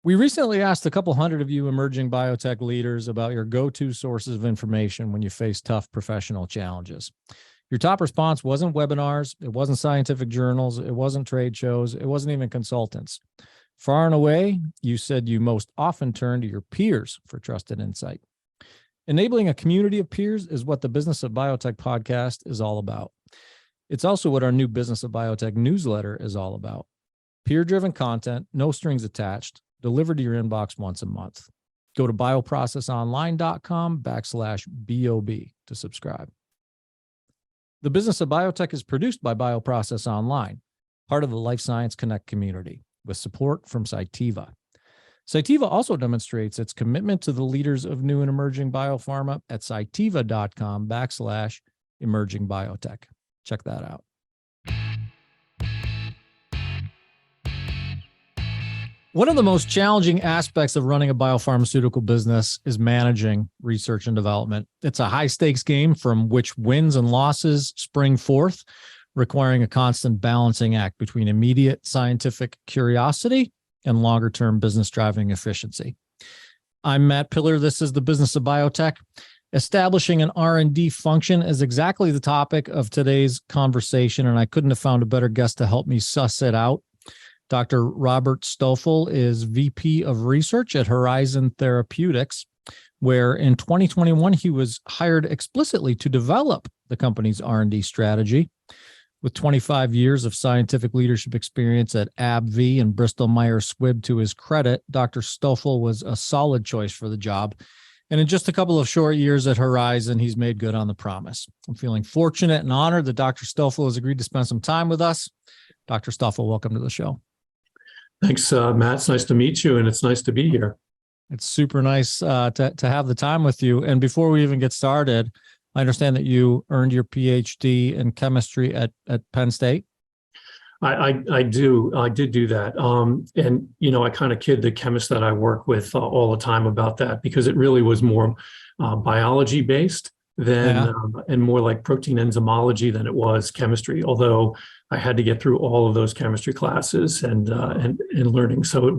We recently asked a couple hundred of you emerging biotech leaders about your go-to sources of information when you face tough professional challenges. Your top response wasn't webinars, it wasn't scientific journals, it wasn't trade shows, it wasn't even consultants. Far and away, you said you most often turn to your peers for trusted insight. Enabling a community of peers is what the Business of Biotech podcast is all about. It's also what our new Business of Biotech newsletter is all about. Peer-driven content, no strings attached, delivered to your inbox once a month. Go to bioprocessonline.com/BOB to subscribe. The Business of Biotech is produced by Bioprocess Online, part of the Life Science Connect community, with support from Cytiva. Cytiva also demonstrates its commitment to the leaders of new and emerging biopharma at cytiva.com/emerging biotech. Check that out. One of the most challenging aspects of running a biopharmaceutical business is managing research and development. It's a high-stakes game from which wins and losses spring forth, requiring a constant balancing act between immediate scientific curiosity and longer-term business-driving efficiency. I'm Matt Pillar. This is the Business of Biotech. Establishing an R&D function is exactly the topic of today's conversation, and I couldn't have found a better guest to help me suss it out. Dr. Robert Stoffel is VP of Research at Horizon Therapeutics, where in 2021, he was hired explicitly to develop the company's R&D strategy. With 25 years of scientific leadership experience at AbbVie and Bristol Myers Squibb to his credit, Dr. Stoffel was a solid choice for the job. And in just a couple of short years at Horizon, he's made good on the promise. I'm feeling fortunate and honored that Dr. Stoffel has agreed to spend some time with us. Dr. Stoffel, welcome to the show. Thanks, Matt. It's nice to meet you, and it's nice to be here. It's super nice to have the time with you. And before we even get started, I understand that you earned your Ph.D. in chemistry at Penn State. I did do that. And, I kind of kid the chemists that I work with all the time about that, because it really was more biology based than and more like protein enzymology than it was chemistry, although I had to get through all of those chemistry classes and learning. So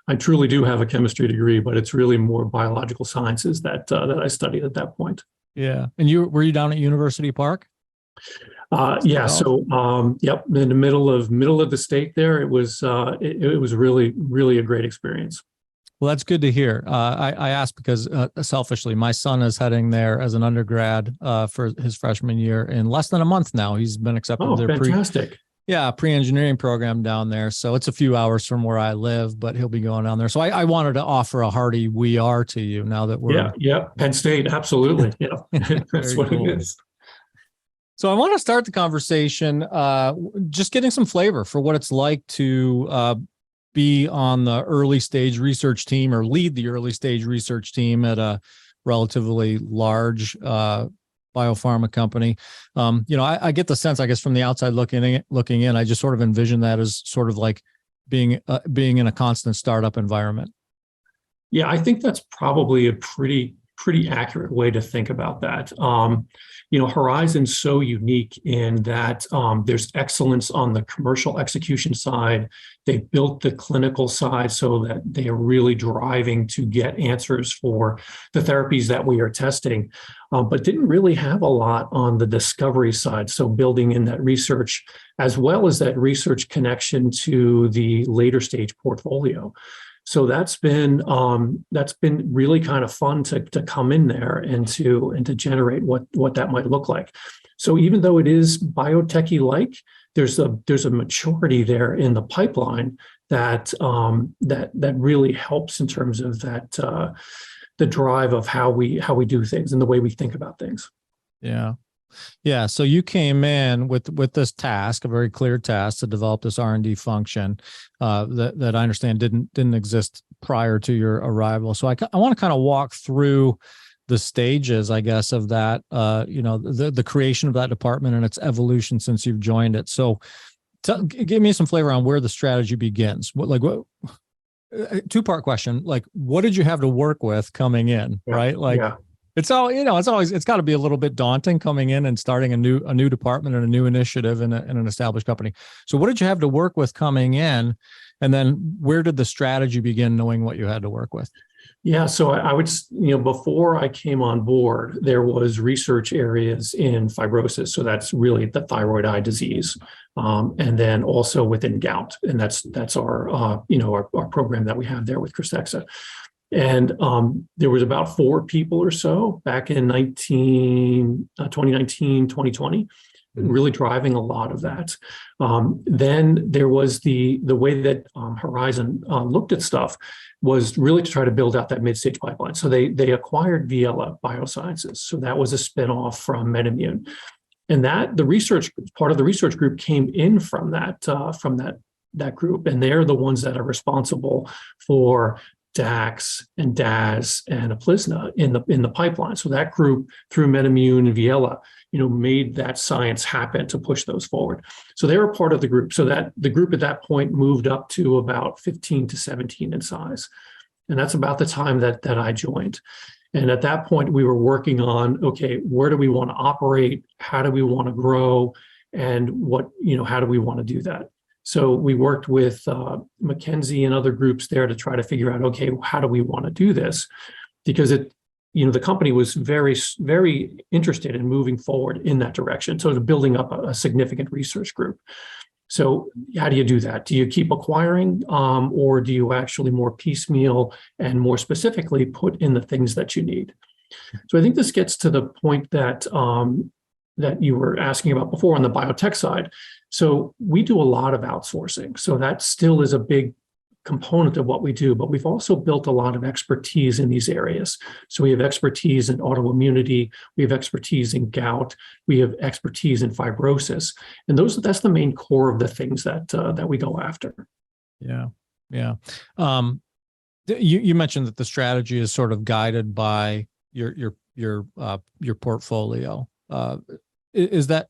I truly do have a chemistry degree, but it's really more biological sciences that I studied at that point. Yeah. And were you down at University Park? Yeah. So, yep. In the middle of the state there, it was really, really a great experience. Well, that's good to hear. I asked because selfishly, my son is heading there as an undergrad for his freshman year in less than a month now. He's been accepted to their pre-engineering program down there. So it's a few hours from where I live, but he'll be going down there. So I wanted to offer a hearty "we are" to you now that we're Penn State, absolutely. Yeah, that's what cool. It is. So I want to start the conversation just getting some flavor for what it's like to be on the early stage research team or lead the early stage research team at a relatively large biopharma company. I get the sense, I guess, from the outside looking in, I just sort of envision that as sort of like being in a constant startup environment. Yeah, I think that's probably a pretty accurate way to think about that. Horizon's so unique in that there's excellence on the commercial execution side. They built the clinical side so that they are really driving to get answers for the therapies that we are testing, but didn't really have a lot on the discovery side. So building in that research, as well as that research connection to the later stage portfolio. So that's been really kind of fun to come in there and to generate what that might look like. So even though it is biotechy like, there's a maturity there in the pipeline that really helps in terms of that the drive of how we do things and the way we think about things. Yeah. Yeah. So you came in with this task, a very clear task to develop this R&D function that I understand didn't exist prior to your arrival. So I want to kind of walk through the stages, I guess, of that, the creation of that department and its evolution since you've joined it. So give me some flavor on where the strategy begins. What two-part question, like what did you have to work with coming in, right? Like, It's all, it's got to be a little bit daunting coming in and starting a new department and a new initiative in an established company. So what did you have to work with coming in? And then where did the strategy begin, knowing what you had to work with? Yeah, so I would, before I came on board, there was research areas in fibrosis. So that's really the thyroid eye disease. And then also within gout. And that's our, our program that we have there with Krystexxa. And there was about 4 people or so back in 2019, 2020, really driving a lot of that. Then there was the way that Horizon looked at stuff was really to try to build out that mid-stage pipeline. So they acquired Viela Biosciences. So that was a spinoff from MedImmune. And that the research part of the research group came in from that group. And they're the ones that are responsible for DAX and DAS and Uplizna in the pipeline. So that group through MedImmune and Viela, made that science happen to push those forward. So they were part of the group. So that the group at that point moved up to about 15 to 17 in size. And that's about the time that I joined. And at that point, we were working on, okay, where do we want to operate? How do we want to grow? And how do we want to do that? So we worked with McKinsey and other groups there to try to figure out, okay, how do we want to do this? Because the company was very, very interested in moving forward in that direction. So building up a significant research group. So how do you do that? Do you keep acquiring, or do you actually more piecemeal and more specifically put in the things that you need? So I think this gets to the point that that you were asking about before on the biotech side. So we do a lot of outsourcing. So that still is a big component of what we do, but we've also built a lot of expertise in these areas. So we have expertise in autoimmunity, we have expertise in gout, we have expertise in fibrosis, and that's the main core of the things that we go after. Yeah. You mentioned that the strategy is sort of guided by your portfolio. Is that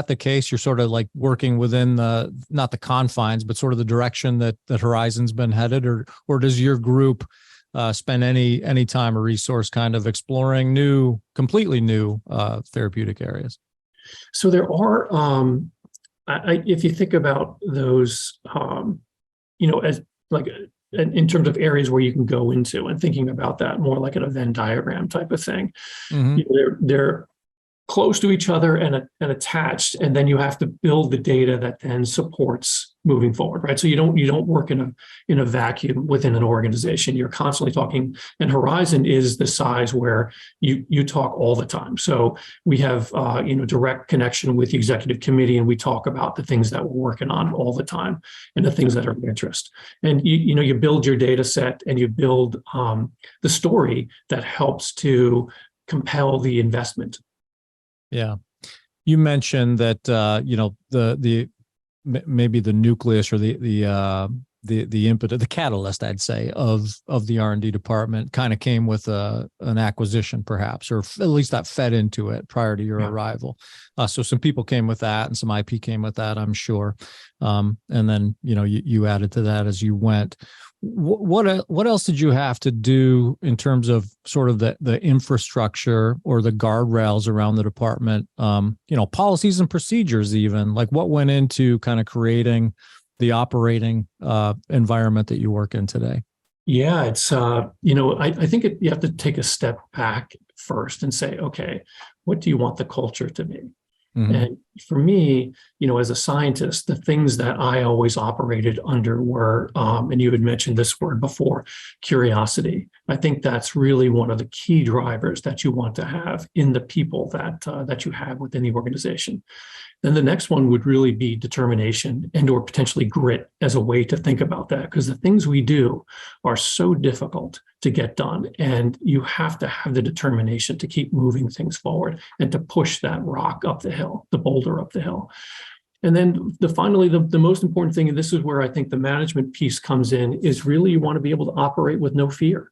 the case? You're sort of like working within not the confines, but sort of the direction that Horizon's been headed, or does your group spend any time or resource kind of exploring completely new therapeutic areas? So there are, if you think about those, as like in terms of areas where you can go into, and thinking about that more like a Venn diagram type of thing. Mm-hmm. They're close to each other and attached, and then you have to build the data that then supports moving forward, right? So you don't work in a vacuum within an organization. You're constantly talking, and Horizon is the size where you talk all the time. So we have direct connection with the executive committee, and we talk about the things that we're working on all the time and the things that are of interest. And you build your data set, and you build the story that helps to compel the investment. Yeah. You mentioned that, maybe the nucleus or the impetus, the catalyst, I'd say, of the R&D department kind of came with an acquisition, perhaps, or at least that fed into it prior to your arrival. So some people came with that, and some IP came with that, I'm sure. And then, you added to that as you went. What else did you have to do in terms of sort of the infrastructure or the guardrails around the department? Policies and procedures, even like what went into kind of creating the operating environment that you work in today? Yeah, it's I think you have to take a step back first and say, okay, what do you want the culture to be? Mm-hmm. And for me, as a scientist, the things that I always operated under were, and you had mentioned this word before, curiosity. I think that's really one of the key drivers that you want to have in the people that you have within the organization. Then the next one would really be determination and/or potentially grit as a way to think about that, because the things we do are so difficult to get done, and you have to have the determination to keep moving things forward and to push that rock up the hill, the boulder up the hill. And then finally, the most important thing, and this is where I think the management piece comes in, is really you want to be able to operate with no fear.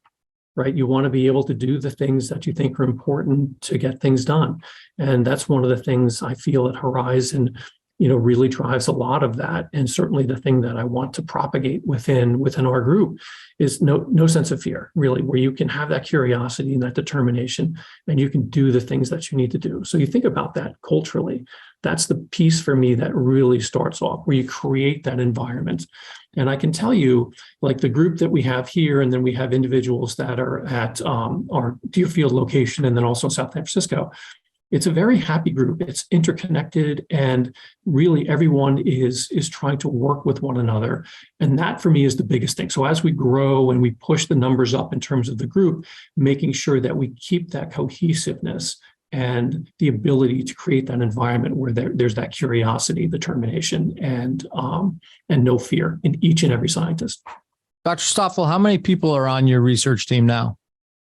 Right? You want to be able to do the things that you think are important to get things done. And that's one of the things I feel at Horizon really drives a lot of that. And certainly the thing that I want to propagate within our group is no sense of fear, really, where you can have that curiosity and that determination, and you can do the things that you need to do. So you think about that culturally. That's the piece for me that really starts off, where you create that environment. And I can tell you, like the group that we have here, and then we have individuals that are at our Deerfield location, and then also South San Francisco. It's a very happy group. It's interconnected, and really everyone is trying to work with one another. And that for me is the biggest thing. So as we grow and we push the numbers up in terms of the group, making sure that we keep that cohesiveness and the ability to create that environment where there's that curiosity, determination, and no fear in each and every scientist. Dr. Stoffel, how many people are on your research team now?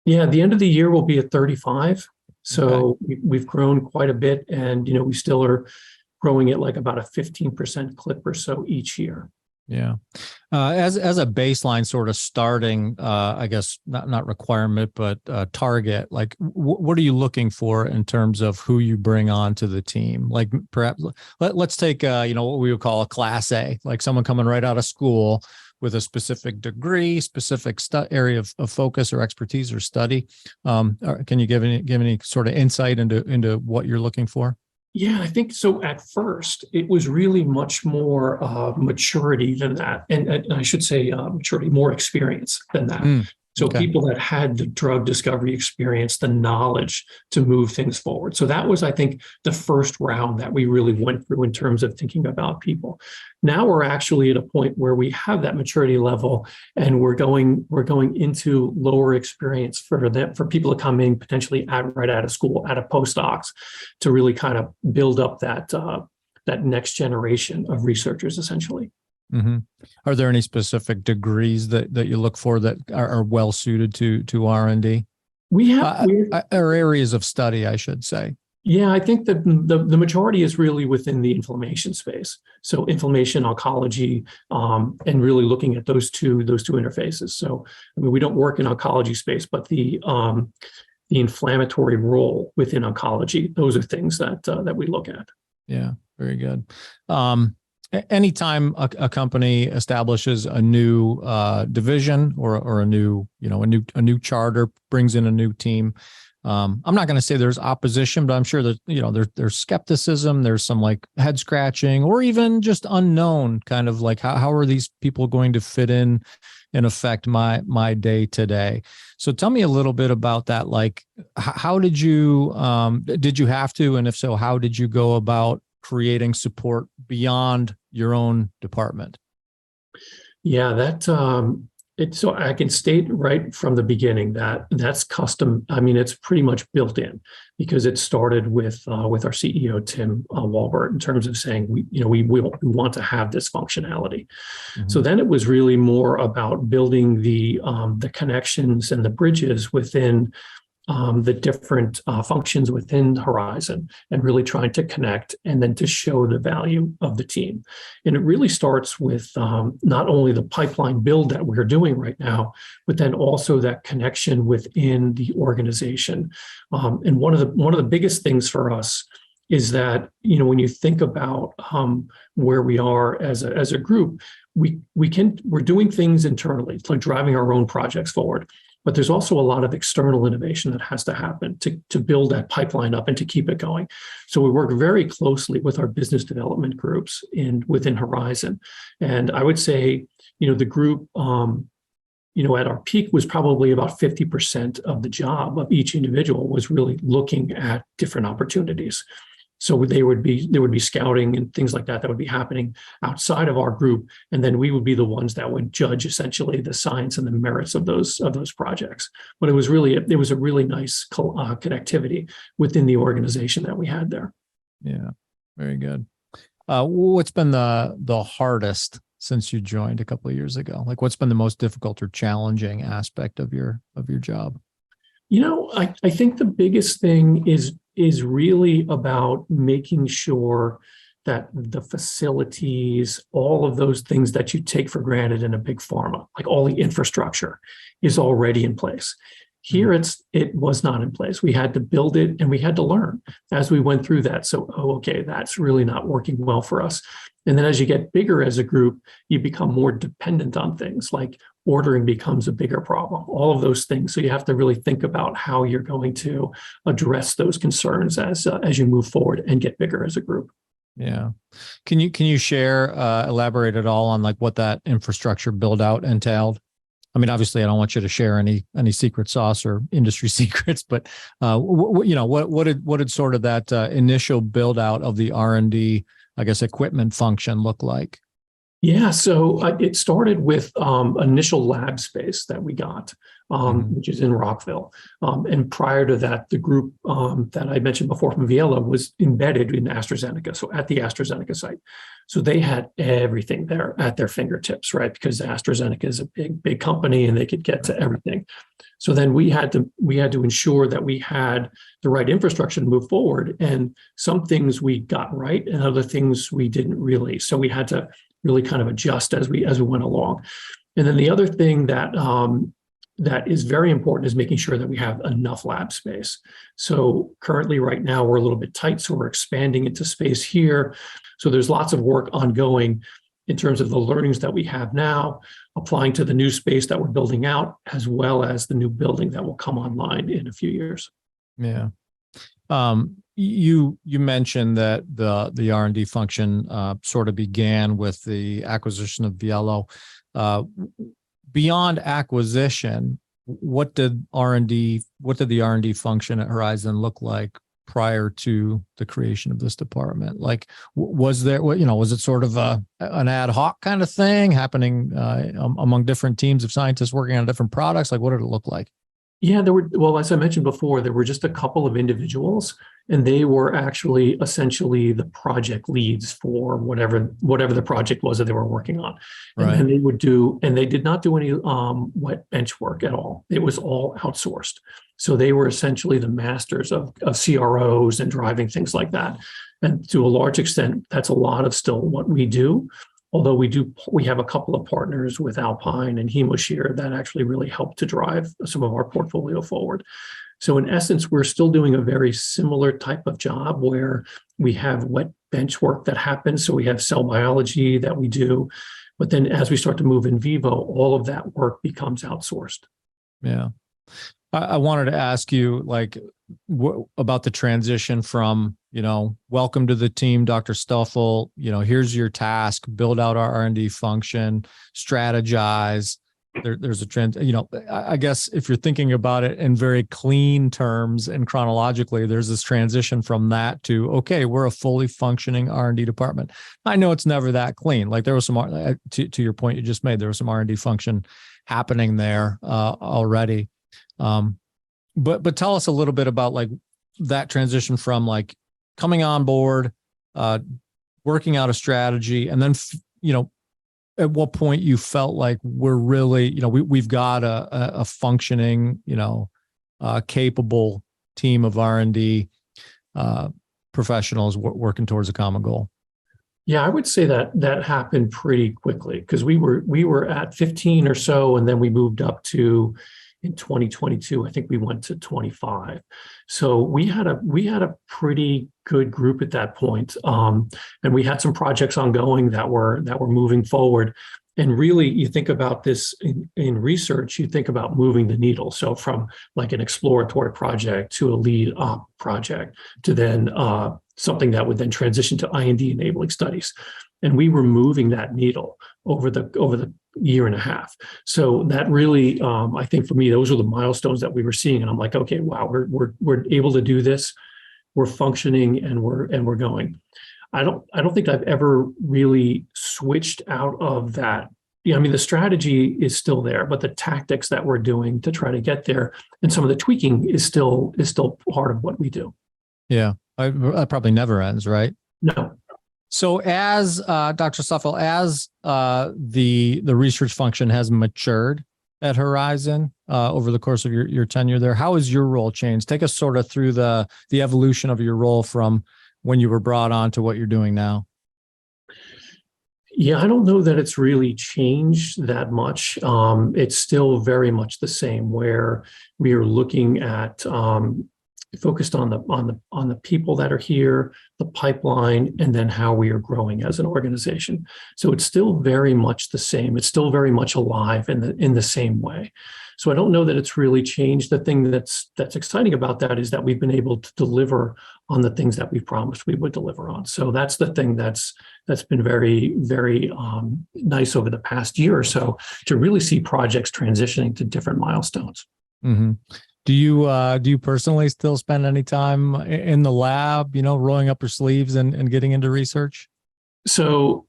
Yeah, at the end of the year, we'll be at 35. So we've grown quite a bit, and we still are growing at like about a 15% clip or so each year. Yeah. As a baseline sort of starting, I guess not requirement, but target, like what are you looking for in terms of who you bring on to the team? Like perhaps let's take, what we would call a class A, like someone coming right out of school with a specific degree, specific area of focus or expertise or study. Can you give any sort of insight into what you're looking for? Yeah, I think so. At first, it was really much more maturity than that. And I should say maturity, more experience than that. So people that had the drug discovery experience, the knowledge to move things forward. So that was, I think, the first round that we really went through in terms of thinking about people. Now we're actually at a point where we have that maturity level, and we're going into lower experience for people to come in potentially right out of school, out of postdocs, to really kind of build up that next generation of researchers, essentially. Mm-hmm. Are there any specific degrees that you look for that are well suited to R&D? We have or areas of study, I should say. Yeah, I think that the majority is really within the inflammation space. So inflammation, oncology, and really looking at those two interfaces. So I mean, we don't work in oncology space, but the inflammatory role within oncology, those are things that we look at. Yeah, very good. Anytime a company establishes a new division or a new charter, brings in a new team, I'm not going to say there's opposition, but I'm sure that there's skepticism, there's some like head scratching, or even just unknown kind of like how are these people going to fit in and affect my day today. So tell me a little bit about that. Like, how did you have to, and if so, how did you go about creating support beyond your own department? Yeah, so I can state right from the beginning that that's custom. I mean, it's pretty much built in, because it started with our CEO Tim Walbert, in terms of saying we want to have this functionality. Mm-hmm. So then it was really more about building the connections and the bridges within the different functions within Horizon, and really trying to connect and then to show the value of the team. And it really starts with not only the pipeline build that we're doing right now, but then also that connection within the organization. And one of the biggest things for us is that, when you think about where we are as a group, we're doing things internally. It's like driving our own projects forward. But there's also a lot of external innovation that has to happen to build that pipeline up and to keep it going. So we work very closely with our business development groups within Horizon. And I would say, the group, at our peak was probably about 50% of the job of each individual was really looking at different opportunities. So there would be scouting and things like that would be happening outside of our group, and then we would be the ones that would judge essentially the science and the merits of those projects. But it was a really nice connectivity within the organization that we had there. Yeah, very good. What's been the hardest since you joined a couple of years ago? Like, what's been the most difficult or challenging aspect of your job? I think the biggest thing is really about making sure that the facilities, all of those things that you take for granted in a big pharma, like all the infrastructure, is already in place. Here, it was not in place. We had to build it and we had to learn as we went through that. So, okay, that's really not working well for us. And then as you get bigger as a group, you become more dependent on things like ordering becomes a bigger problem, all of those things. So you have to really think about how you're going to address those concerns as you move forward and get bigger as a group. Yeah. Can you share, elaborate at all on like what that infrastructure build out entailed? I mean, obviously, I don't want you to share any secret sauce or industry secrets, but what did sort of that initial build out of the R&D, I guess, equipment function look like? Yeah, so it started with initial lab space that we got, which is in Rockville. And prior to that, the group that I mentioned before from Viela was embedded in AstraZeneca, so at the AstraZeneca site. So they had everything there at their fingertips, right? Because AstraZeneca is a big company and they could get to everything. So then we had to ensure that we had the right infrastructure to move forward. And some things we got right and other things we didn't really. So we had to really kind of adjust as we went along. And then the other thing that is very important is making sure that we have enough lab space. So currently right now we're a little bit tight, so we're expanding into space here. So there's lots of work ongoing in terms of the learnings that we have now, applying to the new space that we're building out, as well as the new building that will come online in a few years. Yeah. You mentioned that the R&D function sort of began with the acquisition of Viela. Beyond acquisition, what did the R&D function at Horizon look like prior to the creation of this department? Like, was it sort of an ad hoc kind of thing happening among different teams of scientists working on different products? Like, what did it look like? Yeah, well, as I mentioned before, there were just a couple of individuals, and they were actually essentially the project leads for whatever the project was that they were working on. Right. And they did not do any wet bench work at all. It was all outsourced. So they were essentially the masters of CROs and driving things like that. And to a large extent, that's a lot of still what we do. Although we have a couple of partners with Alpine and Hemoshare that actually really help to drive some of our portfolio forward. So in essence, we're still doing a very similar type of job where we have wet bench work that happens. So we have cell biology that we do. But then as we start to move in vivo, all of that work becomes outsourced. Yeah. I wanted to ask you about the transition from, welcome to the team, Dr. Stoffel, here's your task, build out our R&D function, strategize. There's a trend, I guess if you're thinking about it in very clean terms and chronologically, there's this transition from that to, okay, we're a fully functioning R&D department. I know it's never that clean. Like there was some, to your point you just made, there was some R&D function happening there already. But tell us a little bit about like that transition from like coming on board, working out a strategy, and then, at what point you felt like we're really, we've got a functioning, capable team of R&D professionals working towards a common goal. Yeah, I would say that happened pretty quickly because we were at 15 or so, and then we moved up to, in 2022, I think we went to 25. So we had a pretty good group at that point, and we had some projects ongoing that were moving forward. And really, you think about this in research, you think about moving the needle. So from like an exploratory project to a lead op project to then something that would then transition to IND enabling studies. And we were moving that needle over the year and a half. So that really, I think for me, those were the milestones that we were seeing. And I'm like, okay, wow, we're able to do this. We're functioning and we're going. I don't think I've ever really switched out of that. Yeah, I mean, the strategy is still there, but the tactics that we're doing to try to get there and some of the tweaking is still part of what we do. Yeah, that probably never ends, right? No. So as Dr. Stoffel, as the research function has matured at Horizon over the course of your tenure there, how has your role changed? Take us sort of through the evolution of your role from when you were brought on to what you're doing now. Yeah, I don't know that it's really changed that much. It's still very much the same, where we are looking at focused on the people that are here, the pipeline, and then how we are growing as an organization. So it's still very much the same. It's still very much alive in the same way. So I don't know that it's really changed. The thing that's exciting about that is that we've been able to deliver on the things that we promised we would deliver on. So that's the thing that's been very, very nice over the past year or so, to really see projects transitioning to different milestones. Mm-hmm. Do you personally still spend any time in the lab, rolling up your sleeves and getting into research? So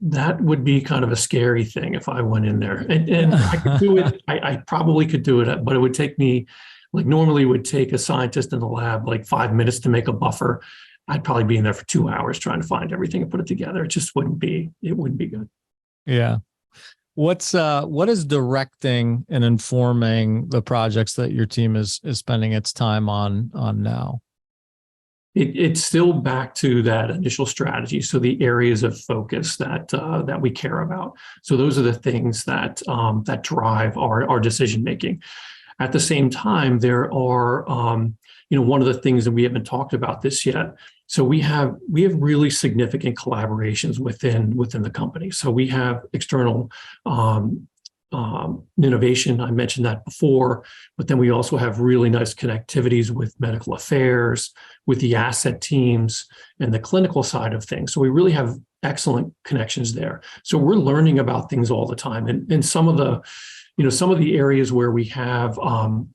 that would be kind of a scary thing if I went in there, and I could do it. I probably could do it, but it would take me, like normally it would take a scientist in the lab like 5 minutes to make a buffer. I'd probably be in there for 2 hours trying to find everything and put it together. It just wouldn't be good. Yeah. What is directing and informing the projects that your team is spending its time on now? It's still back to that initial strategy. So the areas of focus that we care about. So those are the things that drive our decision making. At the same time, there are one of the things that we haven't talked about this yet. So we have really significant collaborations within the company. So we have external innovation. I mentioned that before, but then we also have really nice connectivities with medical affairs, with the asset teams, and the clinical side of things. So we really have excellent connections there. So we're learning about things all the time, and some of the areas where we have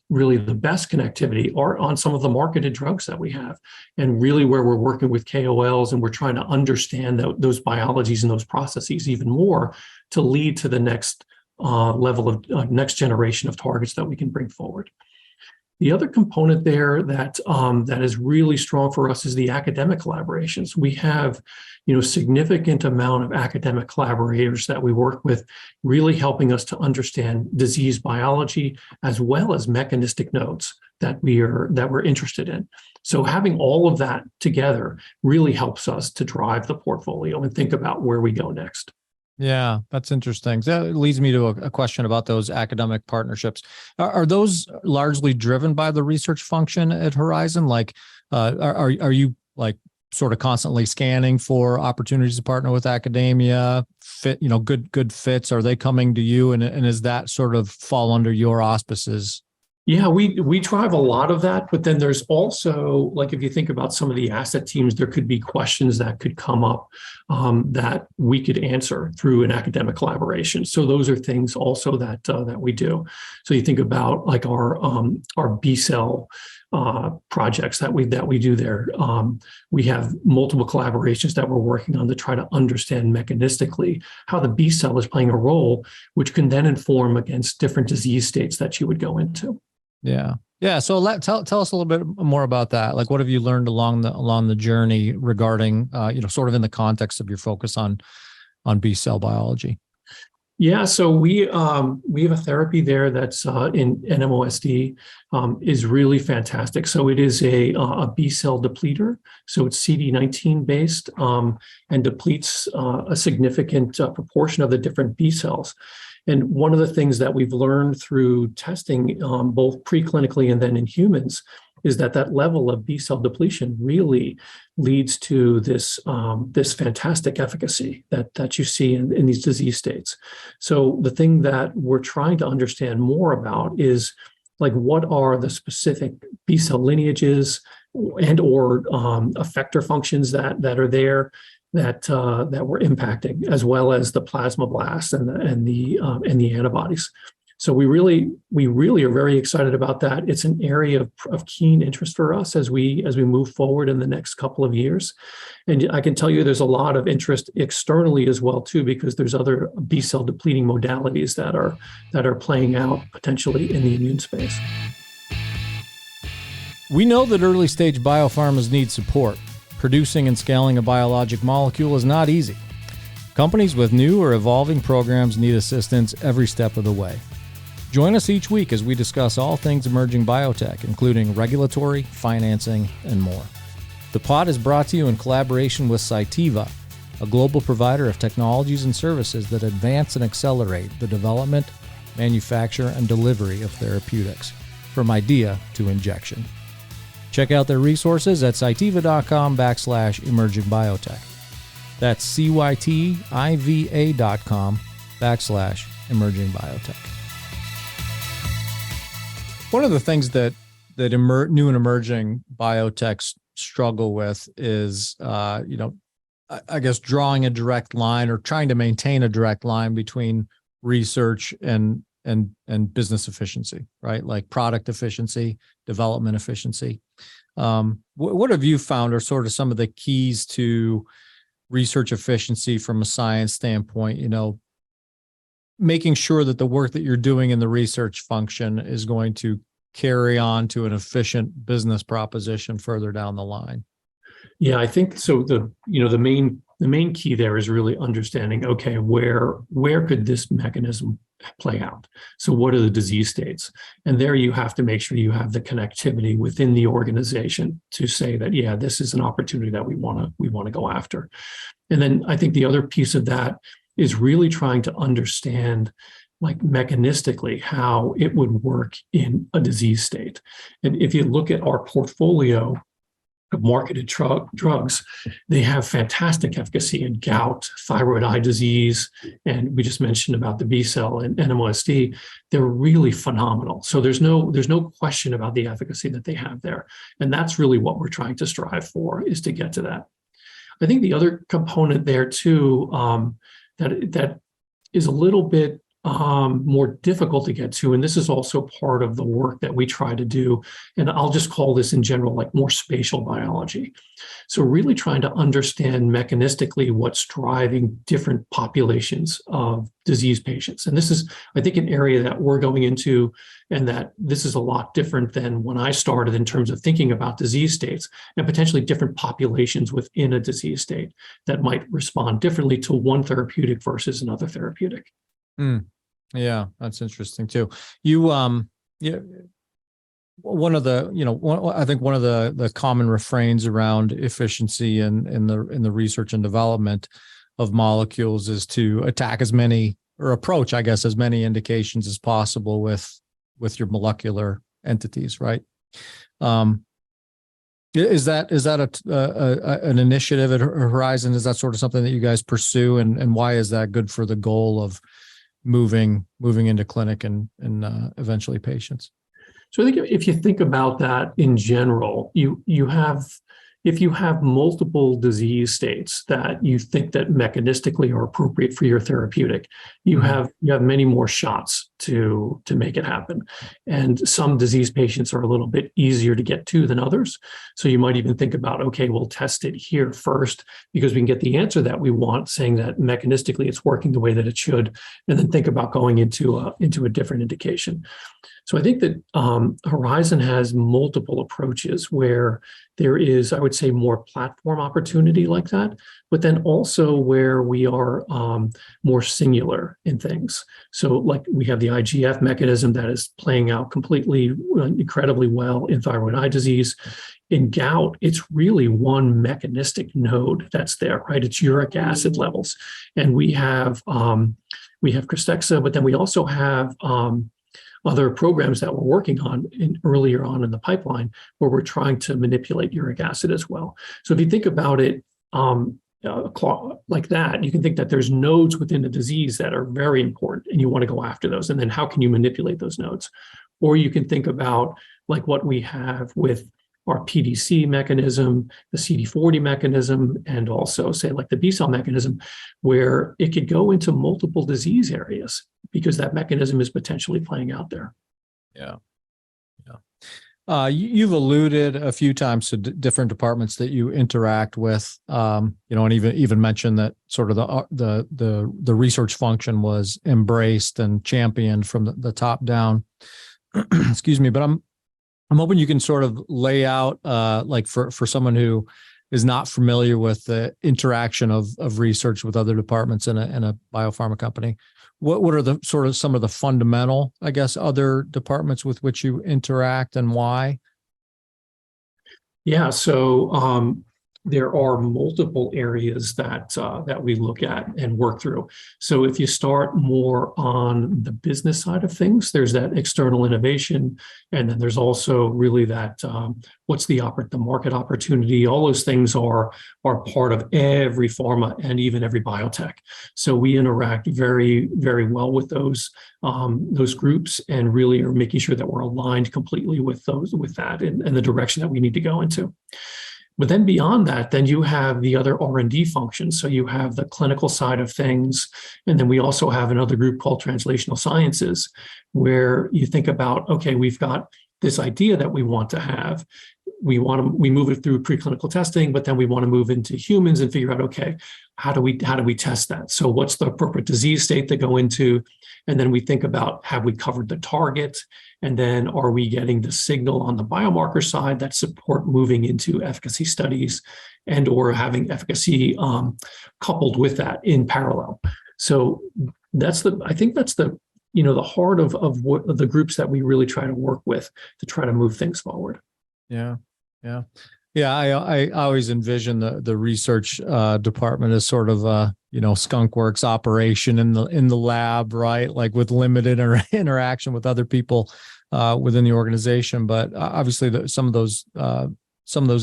really the best connectivity are on some of the marketed drugs that we have, and really where we're working with KOLs and we're trying to understand those biologies and those processes even more to lead to the next level of next generation of targets that we can bring forward. The other component there that is really strong for us is the academic collaborations. We have, significant amount of academic collaborators that we work with, really helping us to understand disease biology as well as mechanistic nodes that we're interested in. So having all of that together really helps us to drive the portfolio and think about where we go next. Yeah, that's interesting. So that leads me to a question about those academic partnerships. Are those largely driven by the research function at Horizon? Like, are you like sort of constantly scanning for opportunities to partner with academia? Good fits. Are they coming to you, and is that sort of fall under your auspices? Yeah, we drive a lot of that, but then there's also, like, if you think about some of the asset teams, there could be questions that could come up that we could answer through an academic collaboration. So those are things also that we do. So you think about like our B cell projects that we do there. We have multiple collaborations that we're working on to try to understand mechanistically how the B cell is playing a role, which can then inform against different disease states that you would go into. Yeah. Yeah. So tell us a little bit more about that. Like, what have you learned along the journey regarding, sort of in the context of your focus on B cell biology? Yeah, so we have a therapy there that's in NMOSD, is really fantastic. So it is a B cell depleter. So it's CD19 based and depletes a significant proportion of the different B cells. And one of the things that we've learned through testing, both preclinically and then in humans, is that level of B cell depletion really leads to this fantastic efficacy that you see in these disease states. So the thing that we're trying to understand more about is, like, what are the specific B cell lineages and or effector functions that are there that we're impacting, as well as the plasmablasts and the antibodies. So we really are very excited about that. It's an area of keen interest for us as we move forward in the next couple of years. And I can tell you there's a lot of interest externally as well too, because there's other B cell depleting modalities that are playing out potentially in the immune space. We know that early stage biopharmas need support. Producing and scaling a biologic molecule is not easy. Companies with new or evolving programs need assistance every step of the way. Join us each week as we discuss all things emerging biotech, including regulatory, financing, and more. The pod is brought to you in collaboration with Cytiva, a global provider of technologies and services that advance and accelerate the development, manufacture, and delivery of therapeutics, from idea to injection. Check out their resources at cytiva.com/emerging biotech. That's CYTIVA.com/emerging biotech. One of the things that new and emerging biotechs struggle with is, I guess, drawing a direct line or trying to maintain a direct line between research and business efficiency, right? Like product efficiency, development efficiency. What have you found are sort of some of the keys to research efficiency from a science standpoint? Making sure that the work that you're doing in the research function is going to carry on to an efficient business proposition further down the line. Yeah, I think so. The main key there is really understanding, okay, where could this mechanism play out? So what are the disease states? And there you have to make sure you have the connectivity within the organization to say that, yeah, this is an opportunity that we want to go after. And then I think the other piece of that is really trying to understand, like, mechanistically how it would work in a disease state. And if you look at our portfolio of marketed drugs, they have fantastic efficacy in gout, thyroid eye disease, and we just mentioned about the B cell and NMOSD. They're really phenomenal. So there's no question about the efficacy that they have there. And that's really what we're trying to strive for, is to get to that. I think the other component there too, that is a little bit more difficult to get to, and this is also part of the work that we try to do, and I'll just call this in general like more spatial biology. So really trying to understand mechanistically what's driving different populations of disease patients. And this is, I think, an area that we're going into, and that this is a lot different than when I started in terms of thinking about disease states and potentially different populations within a disease state that might respond differently to one therapeutic versus another therapeutic. Yeah, that's interesting too. One of the common refrains around efficiency in the research and development of molecules is to attack as many, or approach, I guess, as many indications as possible with your molecular entities, right? Is that an initiative at Horizon? Is that sort of something that you guys pursue, and why is that good for the goal of moving into clinic and eventually patients? So I think if you think about that in general, if you have multiple disease states that you think that mechanistically are appropriate for your therapeutic, you have many more shots to make it happen. And some disease patients are a little bit easier to get to than others. So you might even think about, okay, we'll test it here first because we can get the answer that we want, saying that mechanistically it's working the way that it should, and then think about going into a different indication. So I think that Horizon has multiple approaches where there is, I would say, more platform opportunity like that, but then also where we are more singular in things. So like we have the IGF mechanism that is playing out completely, incredibly well in thyroid eye disease. In gout, it's really one mechanistic node that's there, right? It's uric acid levels. And we have Krystexxa, but then we also have other programs that we're working on earlier on in the pipeline where we're trying to manipulate uric acid as well. So if you think about it like that, you can think that there's nodes within the disease that are very important and you want to go after those. And then how can you manipulate those nodes? Or you can think about like what we have with our PDC mechanism, the CD40 mechanism, and also say like the B cell mechanism, where it could go into multiple disease areas because that mechanism is potentially playing out there. Yeah. You've alluded a few times to different departments that you interact with, and even mentioned that sort of the research function was embraced and championed from the top down. Excuse me, but I'm hoping you can sort of lay out, like for someone who is not familiar with the interaction of research with other departments in a biopharma company. What are the sort of some of the fundamental, I guess, other departments with which you interact and why? Yeah, so there are multiple areas that that we look at and work through. So if you start more on the business side of things, there's that external innovation, and then there's also really that what's the market opportunity. All those things are part of every pharma and even every biotech. So we interact very, very well with those groups, and really are making sure that we're aligned completely with that and the direction that we need to go into. But then beyond that, then you have the other R&D functions. So you have the clinical side of things. And then we also have another group called translational sciences, where you think about, okay, we've got this idea that we want to have. We move it through preclinical testing, but then we want to move into humans and figure out, okay, how do we test that? So what's the appropriate disease state to go into? And then we think about, have we covered the target? And then are we getting the signal on the biomarker side that support moving into efficacy studies and or having efficacy coupled with that in parallel? So I think that's the heart of the groups that we really try to work with to try to move things forward. Yeah. I always envision the research department as sort of a skunkworks operation in the lab, right? Like with limited interaction with other people within the organization. But obviously, some of those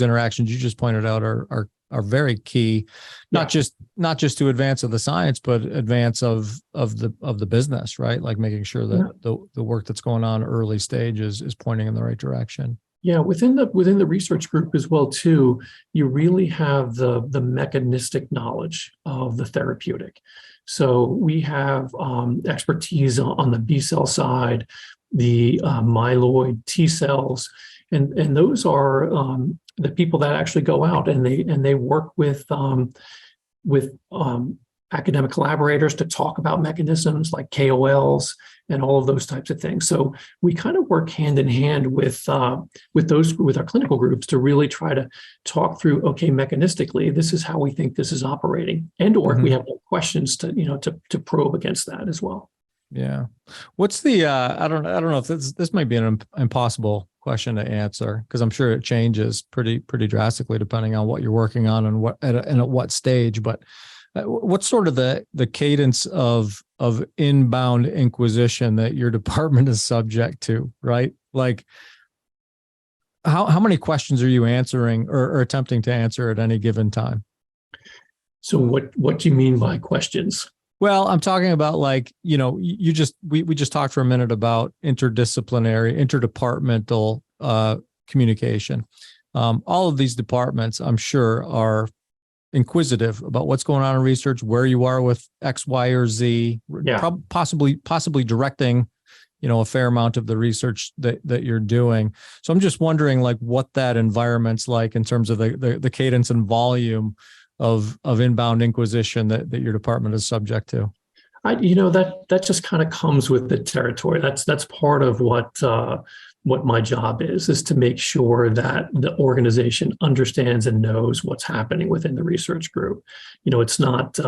interactions you just pointed out are very key, not just to advance of the science, but advance of the business, right? Like making sure that the work that's going on early stage is pointing in the right direction. Yeah, within the research group as well too, you really have the mechanistic knowledge of the therapeutic. So we have expertise on the B cell side, the myeloid T cells, and those are the people that actually go out and they work with academic collaborators to talk about mechanisms like KOLs and all of those types of things. So we kind of work hand in hand with our clinical groups to really try to talk through, okay, mechanistically, this is how we think this is operating, and or if we have questions to probe against that as well. Yeah. What's the I don't know if this might be an impossible question to answer, because I'm sure it changes pretty drastically depending on what you're working on and at what stage, but what's sort of the cadence of inbound inquisition that your department is subject to, right? Like how many questions are you answering or attempting to answer at any given time? So what do you mean by questions? Well, I'm talking about we just talked for a minute about interdepartmental communication. All of these departments, I'm sure, are inquisitive about what's going on in research, where you are with X, Y, or Z, possibly directing, a fair amount of the research that you're doing. So I'm just wondering, like, what that environment's like in terms of the cadence and volume of inbound inquisition that your department is subject to. That just kind of comes with the territory. That's part of what my job is to make sure that the organization understands and knows what's happening within the research group. It's not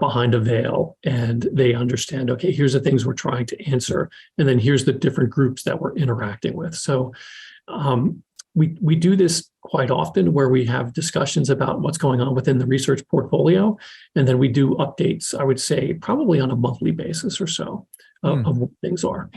behind a veil, and they understand, okay, here's the things we're trying to answer, and then here's the different groups that we're interacting with. So we do this quite often, where we have discussions about what's going on within the research portfolio, and then we do updates, I would say probably on a monthly basis or so of what things are.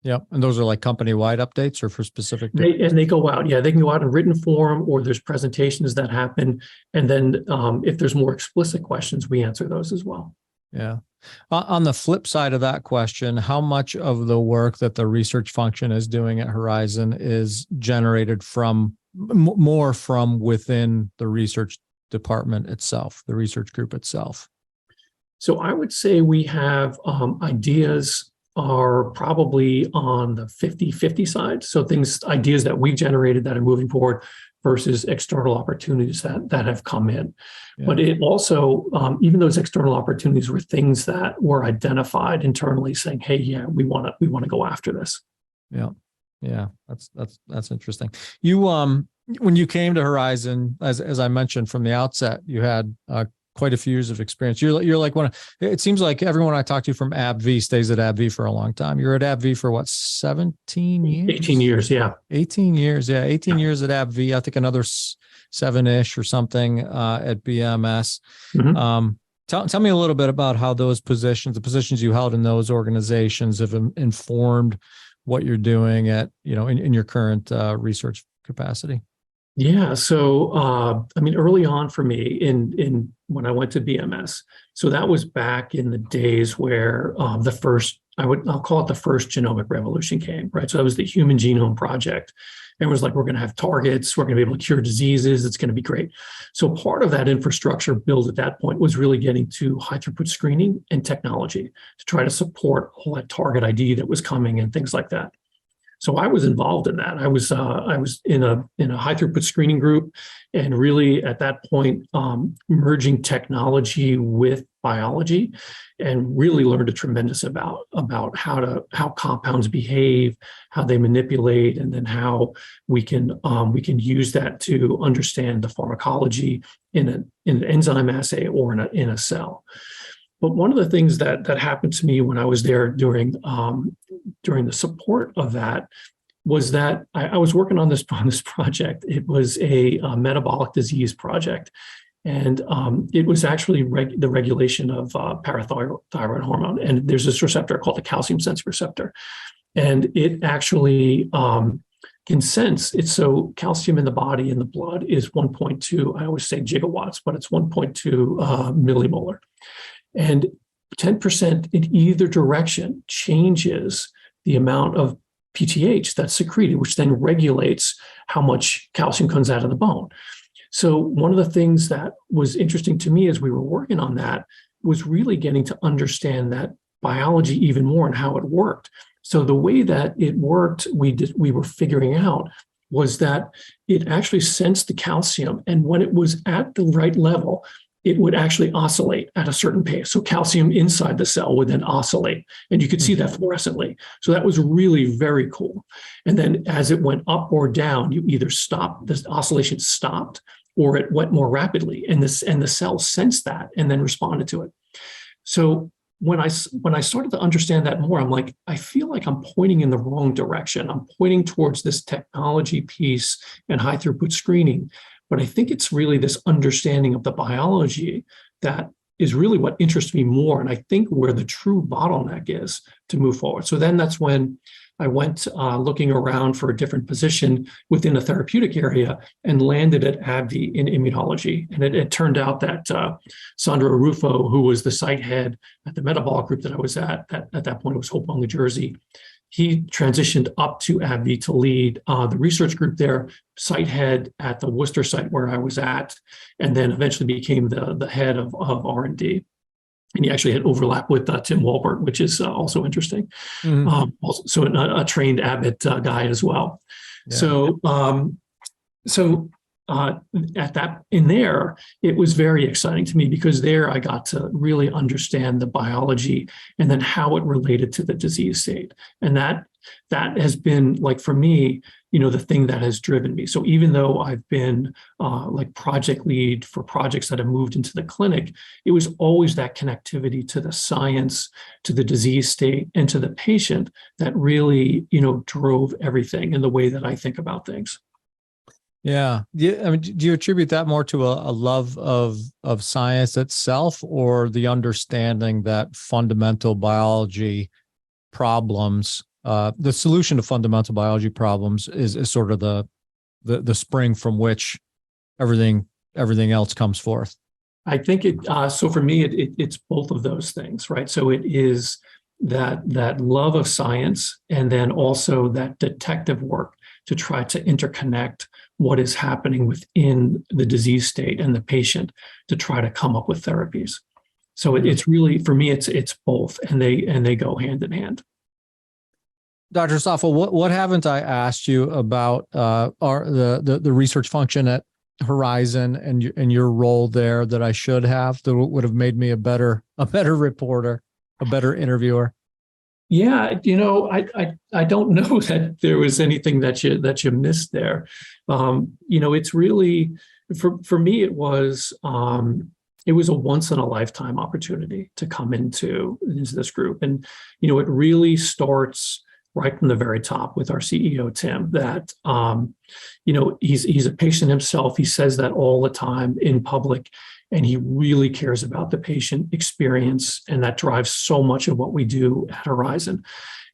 Yeah. And those are like company-wide updates or for specific? They go out. Yeah, they can go out in written form, or there's presentations that happen. And then if there's more explicit questions, we answer those as well. Yeah. On the flip side of that question, how much of the work that the research function is doing at Horizon is generated more from within the research department itself, the research group itself? So I would say we have ideas are probably on the 50-50 side. So ideas that we've generated that are moving forward versus external opportunities that have come in. Yeah. But it also, even those external opportunities were things that were identified internally, saying, "Hey, yeah, we want to go after this." Yeah, that's interesting. You when you came to Horizon, as I mentioned from the outset, you had quite a few years of experience. You're like it seems like everyone I talk to from AbbVie stays at AbbVie for a long time. You're at AbbVie for what, 17 years? 18 years, yeah. 18 years, yeah. 18 years at AbbVie. I think another 7-ish or something at BMS. Mm-hmm. Tell me a little bit about how the positions you held in those organizations have informed what you're doing at, in your current research capacity. Yeah. So, early on for me in when I went to BMS, so that was back in the days where I'll call it the first genomic revolution came, right? So that was the Human Genome Project. And it was like, we're going to have targets, we're going to be able to cure diseases, it's going to be great. So part of that infrastructure build at that point was really getting to high throughput screening and technology to try to support all that target ID that was coming and things like that. So I was involved in that. I was in a high throughput screening group, and really at that point merging technology with biology, and really learned a tremendous about how compounds behave, how they manipulate, and then how we can use that to understand the pharmacology in an enzyme assay or in a cell. But one of the things that happened to me when I was there during the support of that was that I was working on this project. It was a metabolic disease project, and it was actually the regulation of parathyroid hormone. And there's this receptor called the calcium sense receptor, and it actually can sense it. So calcium in the body, in the blood, is 1.2. I always say gigawatts, but it's 1.2 millimolar. And 10% in either direction changes the amount of PTH that's secreted, which then regulates how much calcium comes out of the bone. So one of the things that was interesting to me as we were working on that was really getting to understand that biology even more and how it worked. So the way that it worked, we were figuring out was that it actually sensed the calcium, and when it was at the right level, it would actually oscillate at a certain pace. So calcium inside the cell would then oscillate, and you could see that fluorescently. So that was really very cool. And then as it went up or down, you either stopped, the oscillation stopped, or it went more rapidly, and the cell sensed that and then responded to it. So when I started to understand that more, I'm like, I feel like I'm pointing in the wrong direction. I'm pointing towards this technology piece and high throughput screening. But I think it's really this understanding of the biology that is really what interests me more, and I think where the true bottleneck is to move forward. So then that's when I went looking around for a different position within a therapeutic area and landed at AbbVie in immunology. And it turned out that Sandro Rufo, who was the site head at the metabolic group that I was at that point, it was Hopewell, New Jersey. He transitioned up to AbbVie to lead the research group there, site head at the Worcester site where I was at, and then eventually became the head of R&D. And he actually had overlap with Tim Walbert, which is also interesting. Mm-hmm. So a trained Abbott guy as well. Yeah. At that in there, it was very exciting to me because there I got to really understand the biology and then how it related to the disease state. And that has been, like, for me, the thing that has driven me. So even though I've been like project lead for projects that have moved into the clinic, it was always that connectivity to the science, to the disease state, and to the patient that really, drove everything in the way that I think about things. Yeah. I mean, do you attribute that more to a love of science itself, or the understanding that fundamental biology problems, the solution to fundamental biology problems is sort of the spring from which everything else comes forth? I think so for me, it's both of those things, right? So it is that love of science, and then also that detective work to try to interconnect what is happening within the disease state and the patient to try to come up with therapies. So it's really, for me, it's both, and they go hand in hand. Dr. Stoffel, what haven't I asked you about the research function at Horizon and your role there that I should have, that would have made me a better reporter, a better interviewer? Yeah, I don't know that there was anything that you missed there. It's really, for me, it was it was a once in a lifetime opportunity to come into this group. And, it really starts right from the very top with our CEO, Tim, that, he's a patient himself. He says that all the time in public, and he really cares about the patient experience. And that drives so much of what we do at Horizon.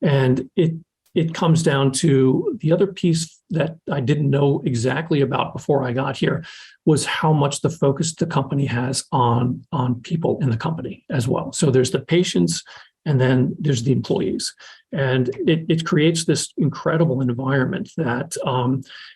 And it comes down to the other piece that I didn't know exactly about before I got here was how much the focus the company has on people in the company as well. So there's the patients, and then there's the employees. And it creates this incredible environment that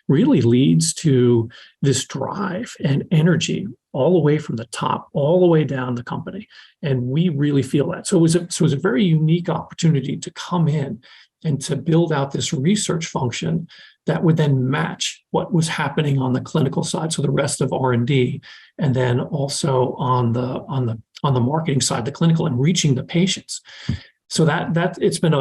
really leads to this drive and energy all the way from the top, all the way down the company. And we really feel that. So it was a very unique opportunity to come in and to build out this research function that would then match what was happening on the clinical side, so the rest of R&D, and then also on the marketing side, the clinical, and reaching the patients. So that it's been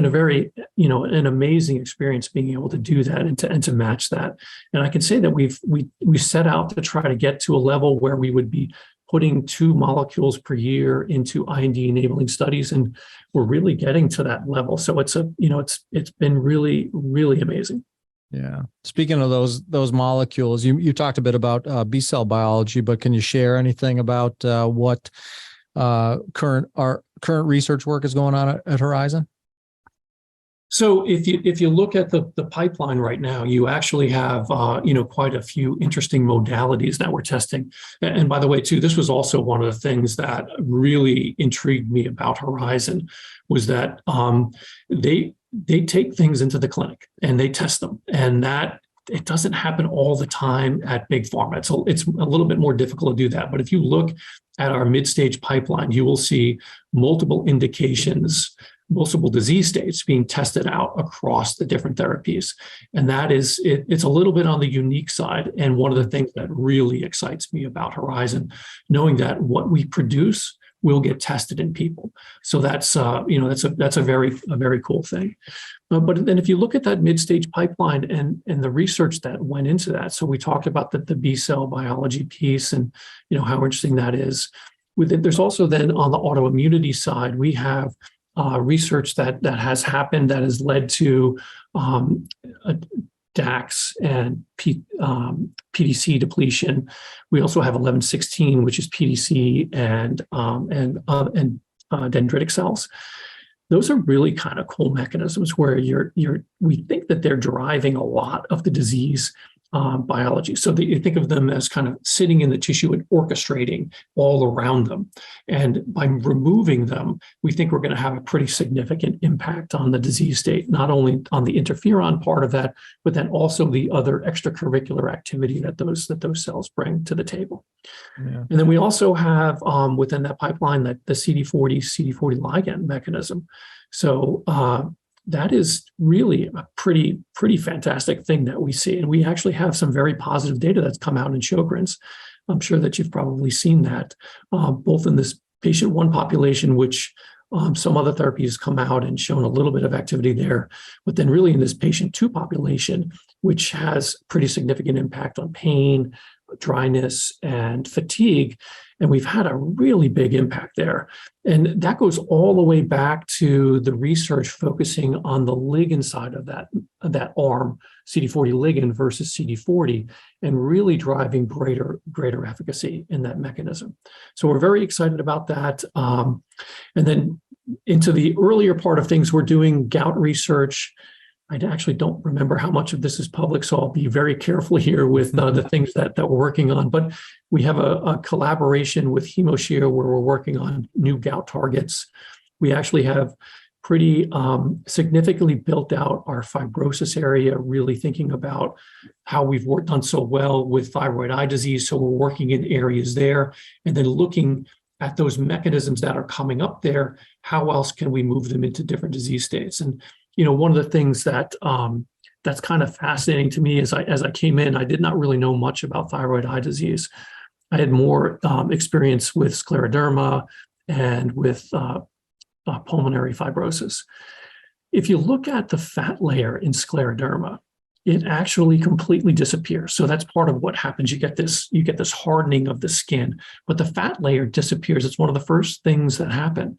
a very, an amazing experience being able to do that and to match that. And I can say that we set out to try to get to a level where we would be putting 2 molecules per year into IND enabling studies, and we're really getting to that level. So it's been really, really amazing. Yeah. Speaking of those molecules, you talked a bit about B cell biology, but can you share anything about what current research work is going on at Horizon? So if you look at the pipeline right now, you actually have quite a few interesting modalities that we're testing. And by the way, too, this was also one of the things that really intrigued me about Horizon was that they take things into the clinic and they test them, and that it doesn't happen all the time at big pharma. It's a little bit more difficult to do that. But if you look at our mid-stage pipeline, you will see multiple indications, multiple disease states being tested out across the different therapies. And that is, it's a little bit on the unique side. And one of the things that really excites me about Horizon, knowing that what we produce will get tested in people. So that's a very cool thing. But then if you look at that mid-stage pipeline and the research that went into that, so we talked about the B cell biology piece and how interesting that is. There's also then on the autoimmunity side, we have research that has happened that has led to DAX and PDC depletion. We also have 1116, which is PDC and dendritic cells. Those are really kind of cool mechanisms where we think that they're driving a lot of the disease biology. So you think of them as kind of sitting in the tissue and orchestrating all around them. And by removing them, we think we're going to have a pretty significant impact on the disease state, not only on the interferon part of that, but then also the other extracurricular activity that those cells bring to the table. Yeah. And then we also have within that pipeline that the CD40 ligand mechanism. So that is really a pretty fantastic thing that we see. And we actually have some very positive data that's come out in Sjogren's. I'm sure that you've probably seen that, both in this patient 1 population, which some other therapies come out and shown a little bit of activity there, but then really in this patient 2 population, which has pretty significant impact on pain, dryness, and fatigue. And we've had a really big impact there. And that goes all the way back to the research focusing on the ligand side of that arm, CD40 ligand versus CD40, and really driving greater efficacy in that mechanism. So we're very excited about that. And then into the earlier part of things, we're doing gout research. I actually don't remember how much of this is public, so I'll be very careful here with the things that we're working on. But we have a collaboration with HemoShare where we're working on new gout targets. We actually have pretty significantly built out our fibrosis area, really thinking about how we've done so well with thyroid eye disease. So we're working in areas there and then looking at those mechanisms that are coming up there. How else can we move them into different disease states? And one of the things that's kind of fascinating to me as I came in, I did not really know much about thyroid eye disease. I had more experience with scleroderma and with pulmonary fibrosis. If you look at the fat layer in scleroderma, it actually completely disappears. So that's part of what happens. You get this hardening of the skin, but the fat layer disappears. It's one of the first things that happen.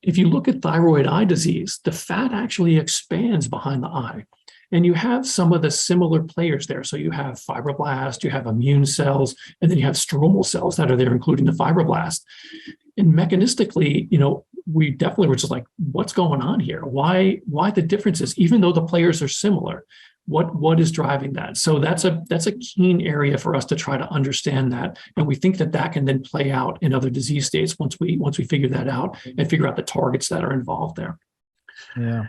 If you look at thyroid eye disease, the fat actually expands behind the eye. And you have some of the similar players there. So you have fibroblast, you have immune cells, and then you have stromal cells that are there, including the fibroblast. And mechanistically, we definitely were just like, what's going on here? Why the differences, even though the players are similar? What is driving that? So that's a keen area for us to try to understand that, and we think that can then play out in other disease states once we figure that out and figure out the targets that are involved there. Yeah.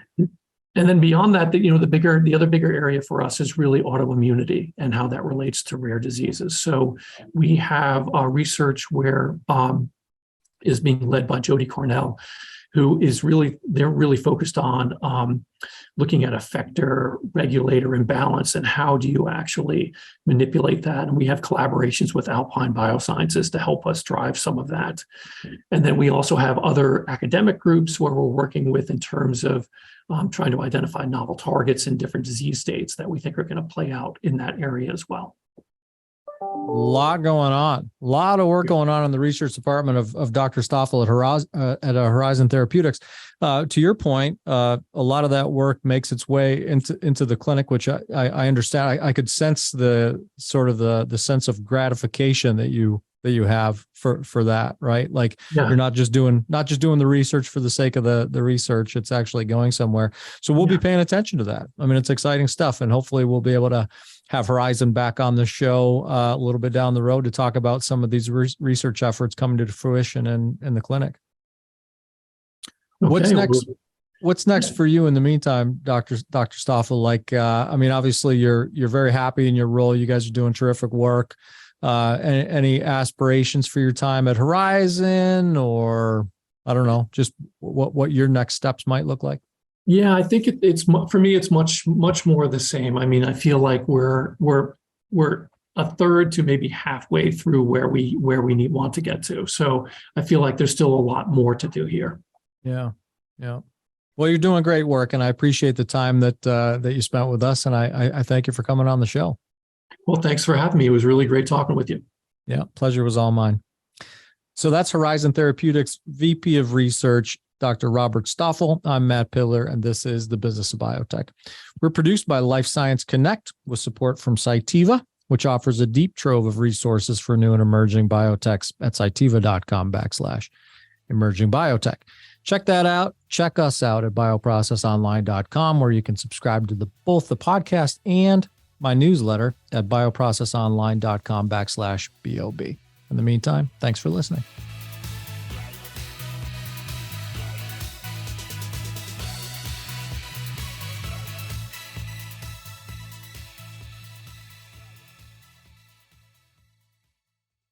And then beyond that, the other bigger area for us is really autoimmunity and how that relates to rare diseases. So we have research where is being led by Jody Cornell, who is they're really focused on looking at effector regulator imbalance and how do you actually manipulate that. And we have collaborations with Alpine Biosciences to help us drive some of that. And then we also have other academic groups where we're working with in terms of trying to identify novel targets in different disease states that we think are going to play out in that area as well. A lot going on, a lot of work going on in the research department of Dr. Stoffel at Horizon Therapeutics. To your point, a lot of that work makes its way into the clinic, which I understand. I could sense the sort of the sense of gratification that you have for that, right? Like you're not just doing the research for the sake of the research. It's actually going somewhere. So we'll be paying attention to that. I mean, it's exciting stuff, and hopefully we'll be able to have Horizon back on the show a little bit down the road to talk about some of these research efforts coming to fruition in the clinic. Okay, What's next for you in the meantime, Dr. Stoffel? Like, I mean, obviously you're very happy in your role. You guys are doing terrific work. Any aspirations for your time at Horizon, or I don't know, just what your next steps might look like? Yeah, I think it's for me, it's much more the same. I mean, I feel like we're a third to maybe halfway through where we want to get to. So I feel like there's still a lot more to do here. Yeah. Well, you're doing great work, and I appreciate the time that you spent with us, and I thank you for coming on the show. Well, thanks for having me. It was really great talking with you. Yeah, pleasure was all mine. So that's Horizon Therapeutics VP of Research, Dr. Robert Stoffel. I'm Matt Pillar, and this is the Business of Biotech. We're produced by Life Science Connect with support from Cytiva, which offers a deep trove of resources for new and emerging biotechs at cytiva.com/emerging biotech. Check that out. Check us out at bioprocessonline.com, where you can subscribe to both the podcast and my newsletter at bioprocessonline.com/BOB. In the meantime, thanks for listening.